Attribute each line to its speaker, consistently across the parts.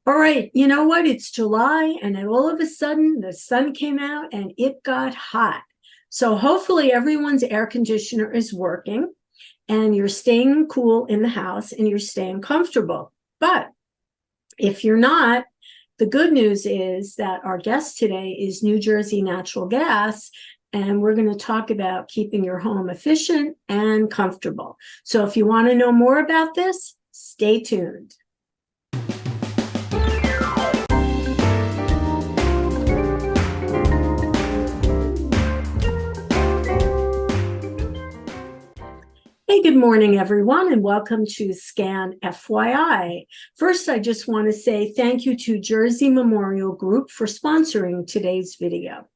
Speaker 1: All right, you know what? It's July, and then all of a sudden the sun came out and it got hot. So hopefully everyone's air conditioner is working and you're staying cool in the house and you're staying comfortable. But if you're not, the good news is that our guest today is New Jersey Natural Gas, and we're going to talk about keeping your home efficient and comfortable. So if you want to know more about this, stay tuned. Hey, good morning, everyone, and welcome to Scan FYI. First, I just want to say thank you to Jersey Memorial Group for sponsoring today's video.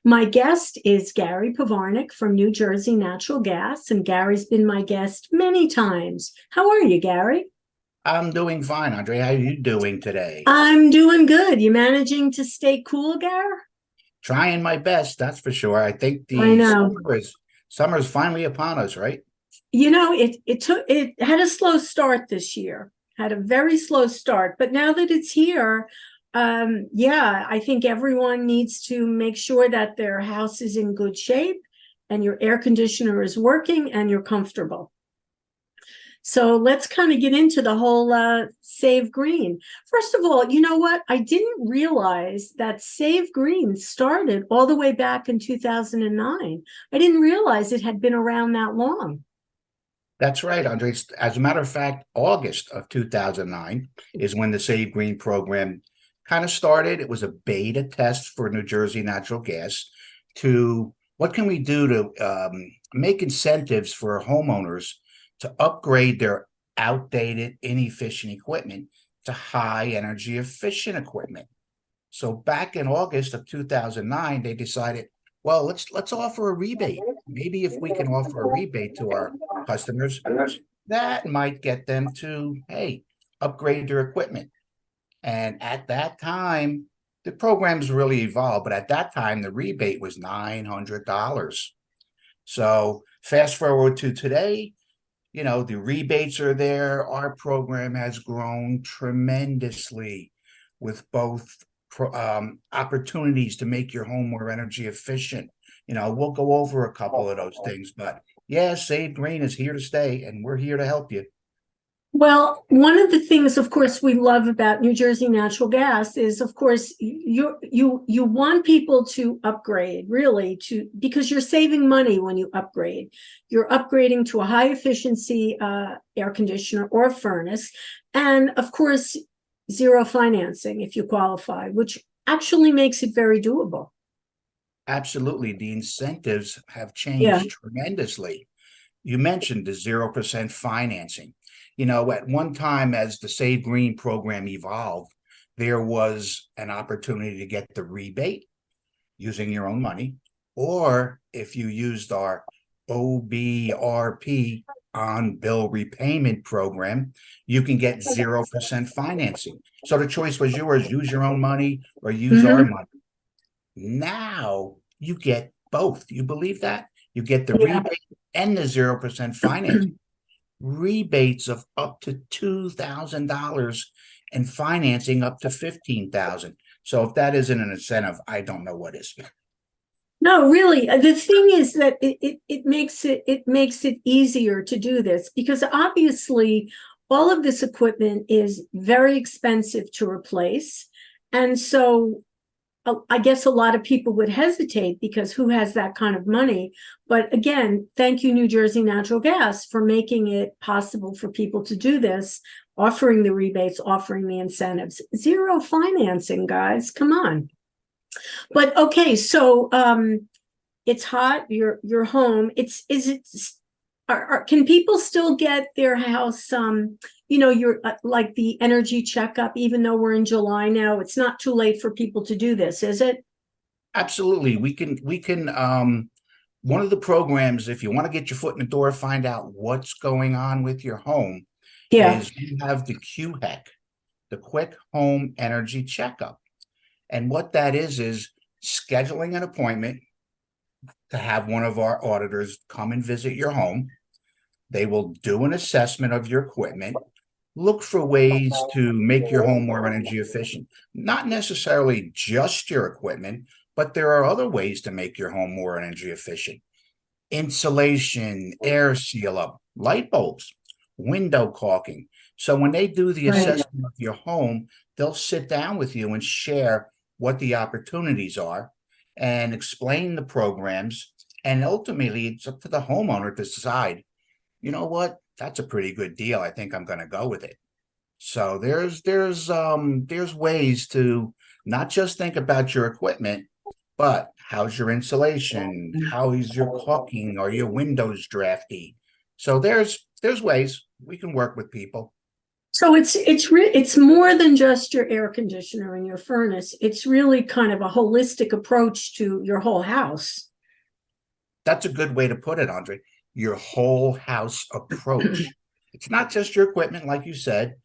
Speaker 1: My guest is Gary Pavarnik from New Jersey Natural Gas, and Gary's been my guest many times. How are you, Gary?
Speaker 2: I'm doing fine, Andre. How are you doing today?
Speaker 1: I'm doing good. You managing to stay cool, Gary?
Speaker 2: Trying my best, that's for sure. I think
Speaker 1: I
Speaker 2: the
Speaker 1: know.
Speaker 2: summer is finally upon us, right?
Speaker 1: You know, it had a slow start this year, had a very slow start, but now that it's here, yeah, I think everyone needs to make sure that their house is in good shape and your air conditioner is working and you're comfortable. So let's kind of get into the whole Save Green. First of all, you know what? I didn't realize that Save Green started all the way back in 2009. I didn't realize it had been around that long.
Speaker 2: That's right, Andre. As a matter of fact, August of 2009 is when the Save Green program kind of started. It was a beta test for New Jersey Natural Gas to what can we do to make incentives for homeowners to upgrade their outdated, inefficient equipment to high energy efficient equipment. So back in August of 2009, they decided, well, let's offer a rebate. Maybe if we can offer a rebate to our customers, that might get them to, hey, upgrade their equipment. And at that time, the programs really evolved, but at that time, the rebate was $900. So fast forward to today, the rebates are there. Our program has grown tremendously with both opportunities to make your home more energy efficient. We'll go over a couple of those things, but yeah, Save Green is here to stay, and we're here to help you.
Speaker 1: Well, one of the things, of course, we love about New Jersey Natural Gas is, of course, you want people to upgrade, really, because you're saving money when you upgrade. You're upgrading to a high efficiency air conditioner or furnace, and of course, zero financing if you qualify, which actually makes it very doable.
Speaker 2: Absolutely, the incentives have
Speaker 1: Yeah.
Speaker 2: changed tremendously. You mentioned the 0% financing. At one time, as the Save Green program evolved, there was an opportunity to get the rebate using your own money, or if you used our OBRP on bill repayment program, you can get 0% financing. So the choice was yours, use your own money or use our
Speaker 1: Mhm.
Speaker 2: money. Now you get both. You believe that? You get the
Speaker 1: Yeah.
Speaker 2: rebate and the 0% financing. Rebates of up to $2,000 and financing up to $15,000. So if that isn't an incentive, I don't know what is.
Speaker 1: No, really, the thing is that it makes it easier to do this because obviously all of this equipment is very expensive to replace. And so I guess a lot of people would hesitate because who has that kind of money? But again, thank you, New Jersey Natural Gas, for making it possible for people to do this, offering the rebates, offering the incentives. Zero financing, guys. Come on. But okay, so it's hot, you're home. It's is it can people still get their house you're like the energy checkup, even though we're in July now? It's not too late for people to do this, is it?
Speaker 2: Absolutely. We can one of the programs, if you want to get your foot in the door, find out what's going on with your home,
Speaker 1: Yeah.
Speaker 2: is you have the QHEC, the Quick Home Energy Checkup. And what that is scheduling an appointment to have one of our auditors come and visit your home. They will do an assessment of your equipment. look for ways to make your home more energy efficient. Not necessarily just your equipment, but there are other ways to make your home more energy efficient. Insulation, air seal up, light bulbs, window caulking. So when they do the
Speaker 1: Right.
Speaker 2: assessment of your home, they'll sit down with you and share what the opportunities are and explain the programs. And ultimately, it's up to the homeowner to decide, you know what, that's a pretty good deal. I think I'm going to go with it. So there's ways to not just think about your equipment, but how's your insulation? How is your caulking? Are your windows drafty? So there's ways we can work with people.
Speaker 1: So it's more than just your air conditioner and your furnace. It's really kind of a holistic approach to your whole house.
Speaker 2: That's a good way to put it, Andre. Your whole house approach. It's not just your equipment, like you said.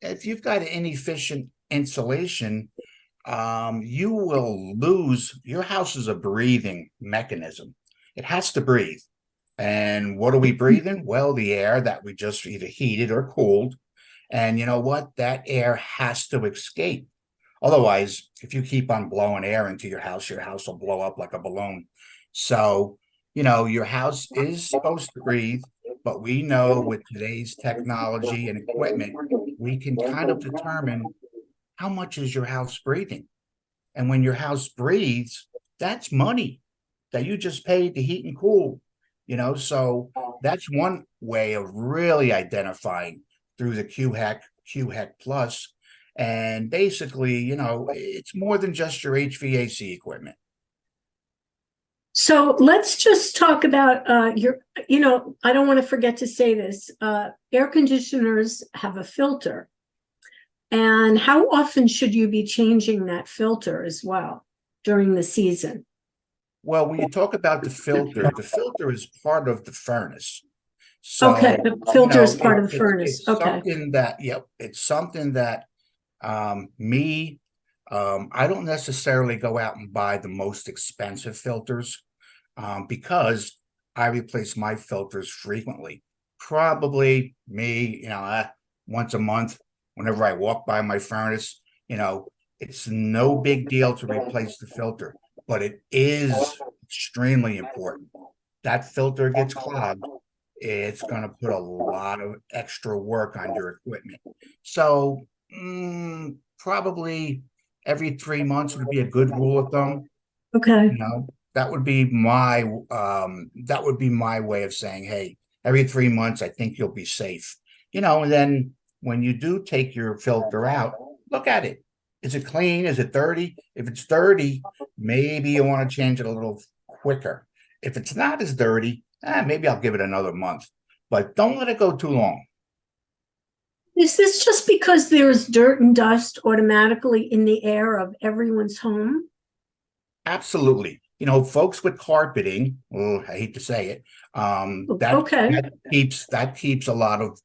Speaker 2: If you've got inefficient insulation, you will lose. Your house is a breathing mechanism. It has to breathe. And what are we breathing? Well, the air that we just either heated or cooled. And you know what? That air has to escape. Otherwise, if you keep on blowing air into your house will blow up like a balloon. So, your house is supposed to breathe, but we know with today's technology and equipment, we can kind of determine how much is your house breathing. And when your house breathes, that's money that you just paid to heat and cool. So that's one way of really identifying through the QHEC Plus. And basically, it's more than just your HVAC equipment.
Speaker 1: So let's just talk about I don't want to forget to say this. Air conditioners have a filter. And how often should you be changing that filter as well during the season?
Speaker 2: Well, when you talk about the filter is part of the furnace.
Speaker 1: Okay,
Speaker 2: So,
Speaker 1: the filter is part of the furnace.
Speaker 2: it's
Speaker 1: Okay.
Speaker 2: it's something that I don't necessarily go out and buy the most expensive filters because I replace my filters frequently. Probably once a month, whenever I walk by my furnace, it's no big deal to replace the filter, but it is extremely important. That filter gets clogged, it's going to put a lot of extra work on your equipment. So probably every 3 months would be a good rule of thumb.
Speaker 1: Okay.
Speaker 2: That would be my way of saying, hey, every 3 months, I think you'll be safe. And then when you do take your filter out, look at it. Is it clean? Is it dirty? If it's dirty, maybe you want to change it a little quicker. If it's not as dirty, maybe I'll give it another month, but don't let it go too long.
Speaker 1: Is this just because there's dirt and dust automatically in the air of everyone's home?
Speaker 2: Absolutely. Folks with carpeting, I hate to say it,
Speaker 1: Okay.
Speaker 2: that keeps a lot of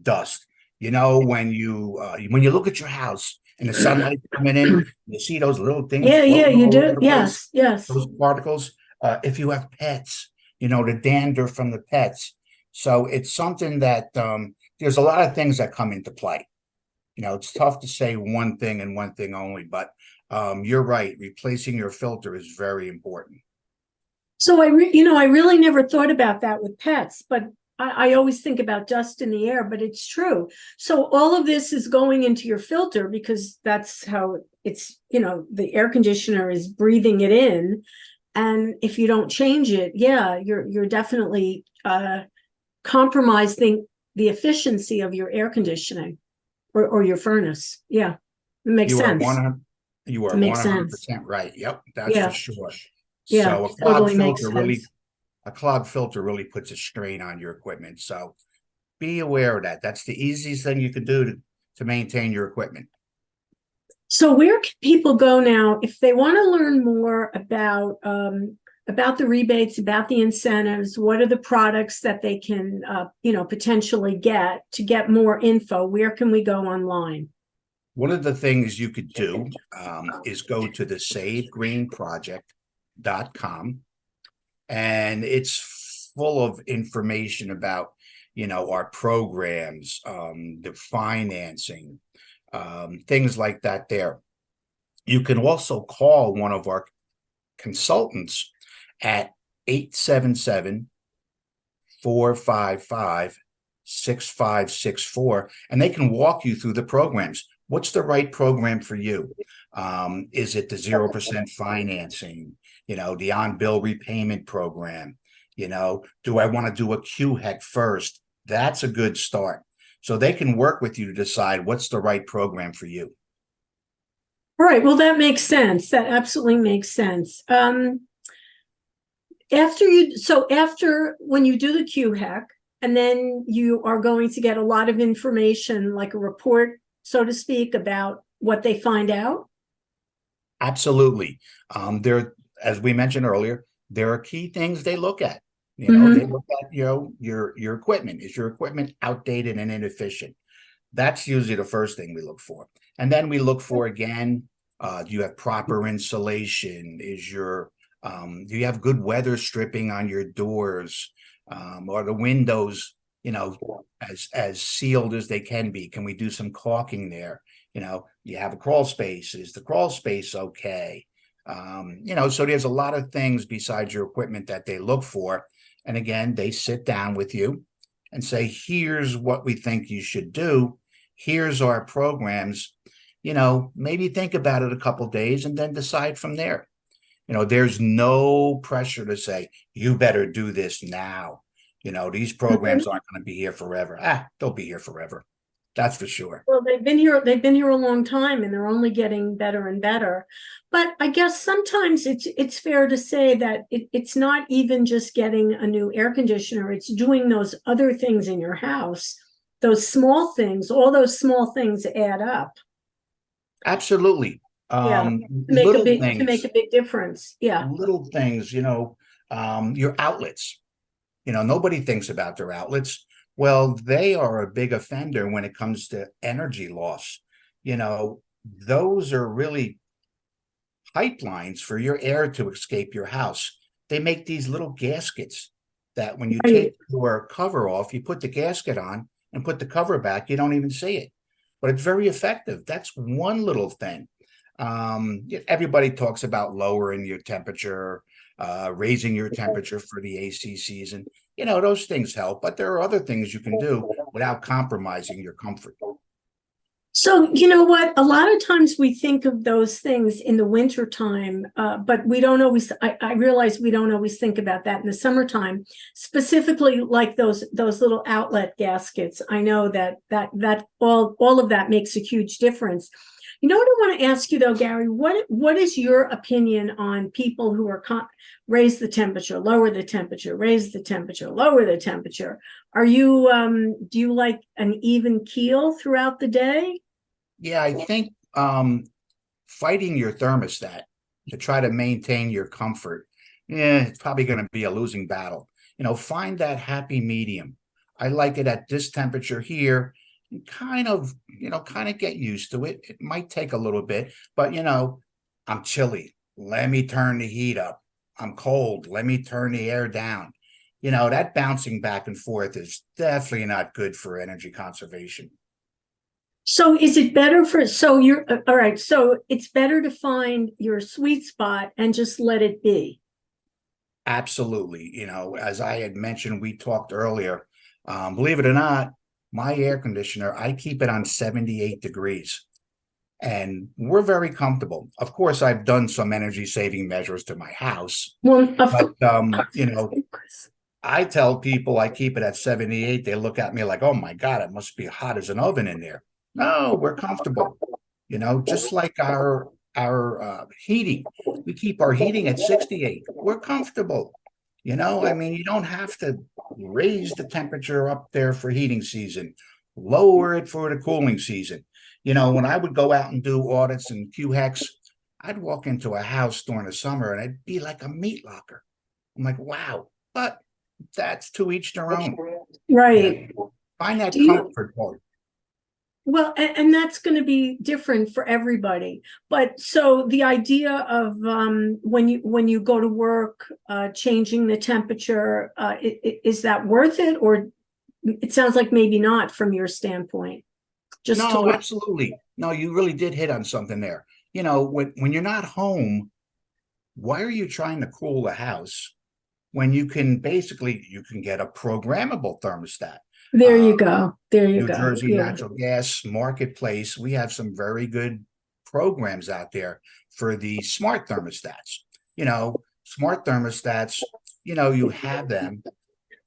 Speaker 2: dust. When you look at your house and the sunlight coming in, you see those little things
Speaker 1: Yeah,
Speaker 2: floating
Speaker 1: you
Speaker 2: all over
Speaker 1: do.
Speaker 2: the place,
Speaker 1: Yes.
Speaker 2: those particles. If you have pets, the dander from the pets. So it's something that there's a lot of things that come into play. It's tough to say one thing and one thing only, but you're right. Replacing your filter is very important.
Speaker 1: So I really never thought about that with pets, but I always think about dust in the air, but it's true. So all of this is going into your filter because that's how it's, the air conditioner is breathing it in. And if you don't change it, yeah, you're definitely compromising the efficiency of your air conditioning or your furnace. Yeah, it makes
Speaker 2: You are
Speaker 1: sense.
Speaker 2: 100, you are
Speaker 1: It makes sense.
Speaker 2: 100% right. Yep, that's for
Speaker 1: Yeah,
Speaker 2: sure.
Speaker 1: yeah,
Speaker 2: So
Speaker 1: totally makes sense.
Speaker 2: a clogged filter really puts a strain on your equipment. So be aware of that. That's the easiest thing you can do to maintain your equipment.
Speaker 1: So where can people go now if they want to learn more about the rebates, about the incentives? What are the products that they can potentially get to get more info? Where can we go online?
Speaker 2: One of the things you could do is go to the savegreenproject.com, and it's full of information about our programs, the financing, things like that there. You can also call one of our consultants at 877-455-6564, and they can walk you through the programs. What's the right program for you? Is it the 0% financing, the on-bill repayment program? Do I want to do a QHEC first? That's a good start. So they can work with you to decide what's the right program for you.
Speaker 1: All right. Well, that makes sense. That absolutely makes sense. After when you do the QHEC, and then you are going to get a lot of information, like a report, so to speak, about what they find out.
Speaker 2: Absolutely. There, as we mentioned earlier, there are key things they look at. They look at, your equipment. Is your equipment outdated and inefficient? That's usually the first thing we look for. And then we look for, again, do you have proper insulation? Do you have good weather stripping on your doors? Are the windows, as sealed as they can be? Can we do some caulking there? You have a crawl space. Is the crawl space okay? So there's a lot of things besides your equipment that they look for. And again, they sit down with you and say, here's what we think you should do. Here's our programs. Maybe think about it a couple of days and then decide from there. There's no pressure to say, you better do this now. These programs aren't going to be here forever. They'll be here forever. That's for sure.
Speaker 1: Well, they've been here a long time, and they're only getting better and better. But I guess sometimes it's fair to say that it's not even just getting a new air conditioner. It's doing those other things in your house, those small things. All those small things add up.
Speaker 2: Absolutely.
Speaker 1: To make a big difference. Yeah.
Speaker 2: Little things, your outlets. Nobody thinks about their outlets. Well, they are a big offender when it comes to energy loss. Those are really pipelines for your air to escape your house. They make these little gaskets that when you take your cover off, you put the gasket on and put the cover back, you don't even see it. But it's very effective. That's one little thing. Everybody talks about lowering your temperature, raising your temperature for the AC season. Those things help, but there are other things you can do without compromising your comfort.
Speaker 1: So, you know what? A lot of times we think of those things in the wintertime, but we don't always, I realize we don't always think about that in the summertime, specifically like those little outlet gaskets. I know that all of that makes a huge difference. You know what I want to ask you though, Gary, what is your opinion on people who are raise the temperature, lower the temperature, raise the temperature, lower the temperature? Are you, do you like an even keel throughout the day?
Speaker 2: Yeah, I think fighting your thermostat to try to maintain your comfort, it's probably going to be a losing battle. Find that happy medium. I like it at this temperature here. Kind of get used to it. It might take a little bit, but I'm chilly. Let me turn the heat up. I'm cold. Let me turn the air down. That bouncing back and forth is definitely not good for energy conservation.
Speaker 1: So is it better all right. So it's better to find your sweet spot and just let it be.
Speaker 2: Absolutely. As I had mentioned, we talked earlier, believe it or not, my air conditioner, I keep it on 78 degrees and we're very comfortable. Of course, I've done some energy saving measures to my house.
Speaker 1: Well,
Speaker 2: I tell people I keep it at 78. They look at me like, oh my God, it must be hot as an oven in there. No, we're comfortable. Just like our heating, we keep our heating at 68. We're comfortable. You don't have to raise the temperature up there for heating season, lower it for the cooling season. When I would go out and do audits and QHECs, I'd walk into a house during the summer and it'd be like a meat locker. I'm like, wow, but that's to each their own.
Speaker 1: Right.
Speaker 2: Find that comfort part.
Speaker 1: Well, and that's going to be different for everybody. But so the idea of when you go to work, changing the temperature, is that worth it, or it sounds like maybe not from your standpoint. Just to
Speaker 2: No,
Speaker 1: look,
Speaker 2: absolutely. No, you really did hit on something there. When you're not home, why are you trying to cool the house when you can get a programmable thermostat?
Speaker 1: there
Speaker 2: Uh,
Speaker 1: you go. There you
Speaker 2: New
Speaker 1: go.
Speaker 2: Jersey
Speaker 1: Yeah.
Speaker 2: Natural Gas Marketplace, we have some very good programs out there for the smart thermostats. Smart thermostats, you have them.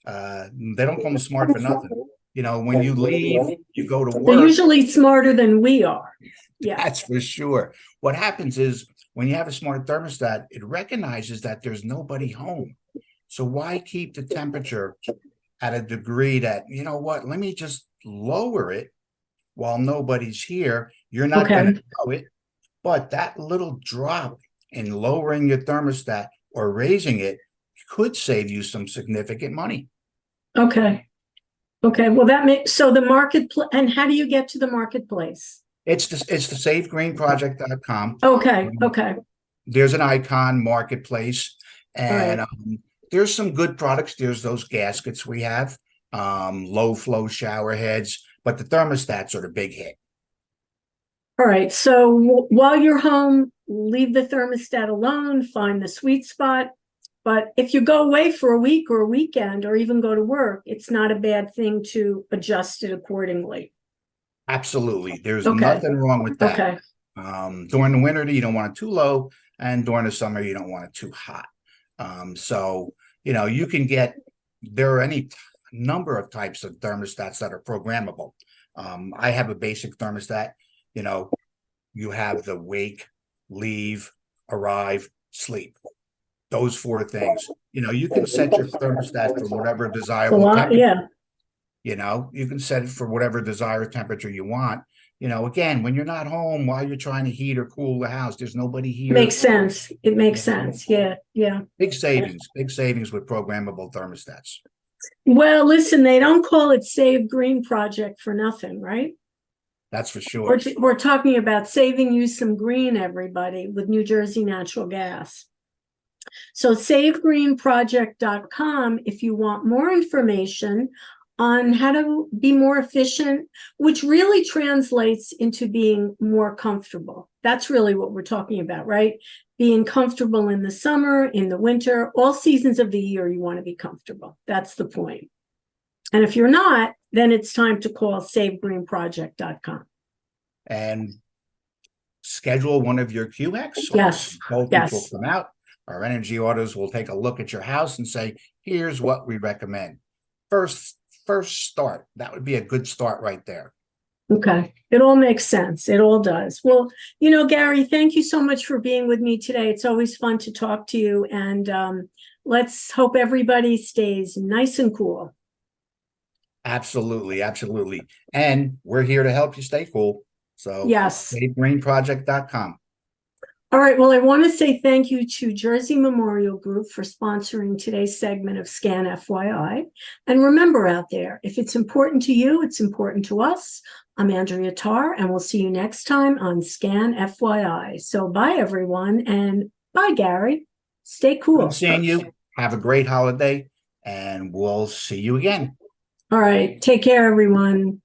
Speaker 2: They don't call them smart for nothing. When you leave, you go to
Speaker 1: They're
Speaker 2: work.
Speaker 1: usually smarter than we are. Yeah.
Speaker 2: That's for sure. What happens is when you have a smart thermostat, it recognizes that there's nobody home. So why keep the temperature at a degree that, you know what, let me just lower it while nobody's here. You're not going to
Speaker 1: Okay.
Speaker 2: know it, but that little drop in lowering your thermostat or raising it could save you some significant money.
Speaker 1: Okay. Okay. Well, that makes, so the marketplace, and how do you get to the marketplace?
Speaker 2: It's the safegreenproject.com.
Speaker 1: Okay. Okay.
Speaker 2: There's an icon marketplace,
Speaker 1: All
Speaker 2: and
Speaker 1: right.
Speaker 2: there's some good products. There's those gaskets we have, low flow shower heads, but the thermostats are the big hit.
Speaker 1: All right. So while you're home, leave the thermostat alone, find the sweet spot. But if you go away for a week or a weekend or even go to work, it's not a bad thing to adjust it accordingly.
Speaker 2: Absolutely. There's
Speaker 1: Okay.
Speaker 2: nothing wrong with that.
Speaker 1: Okay.
Speaker 2: During the winter, you don't want it too low, and during the summer, you don't want it too hot. So, you can there are any number of types of thermostats that are programmable. I have a basic thermostat. You have the wake, leave, arrive, sleep. Those four things. You can set your thermostat for whatever
Speaker 1: It's a
Speaker 2: desirable
Speaker 1: lot.
Speaker 2: temperature.
Speaker 1: Yeah.
Speaker 2: You can set it for whatever desired temperature you want. Again, when you're not home while you're trying to heat or cool the house, there's nobody here.
Speaker 1: Makes sense. It makes sense. Yeah. Yeah.
Speaker 2: Big savings with programmable thermostats.
Speaker 1: Well, listen, they don't call it Save Green Project for nothing, right?
Speaker 2: That's for
Speaker 1: We're,
Speaker 2: sure.
Speaker 1: we're talking about saving you some green, everybody, with New Jersey Natural Gas. So savegreenproject.com if you want more information on how to be more efficient, which really translates into being more comfortable. That's really what we're talking about, right? Being comfortable in the summer, in the winter, all seasons of the year, you want to be comfortable. That's the point. And if you're not, then it's time to call savegreenproject.com.
Speaker 2: And schedule one of your QX.
Speaker 1: Yes.
Speaker 2: Both which will
Speaker 1: Yes.
Speaker 2: come out. Our energy auditors will take a look at your house and say, here's what we recommend. First start. That would be a good start right there.
Speaker 1: Okay. It all makes sense. It all does. Well, Gary, thank you so much for being with me today. It's always fun to talk to you. And let's hope everybody stays nice and cool.
Speaker 2: Absolutely. Absolutely. And we're here to help you stay cool. So
Speaker 1: yes.
Speaker 2: SaveGreenProject.com.
Speaker 1: All right. Well, I want to say thank you to Jersey Memorial Group for sponsoring today's segment of Scan FYI. And remember out there, if it's important to you, it's important to us. I'm Andrea Tarr, and we'll see you next time on Scan FYI. So bye, everyone. And bye, Gary. Stay cool.
Speaker 2: Good seeing you. Have a great holiday, and we'll see you again.
Speaker 1: All right. Take care, everyone.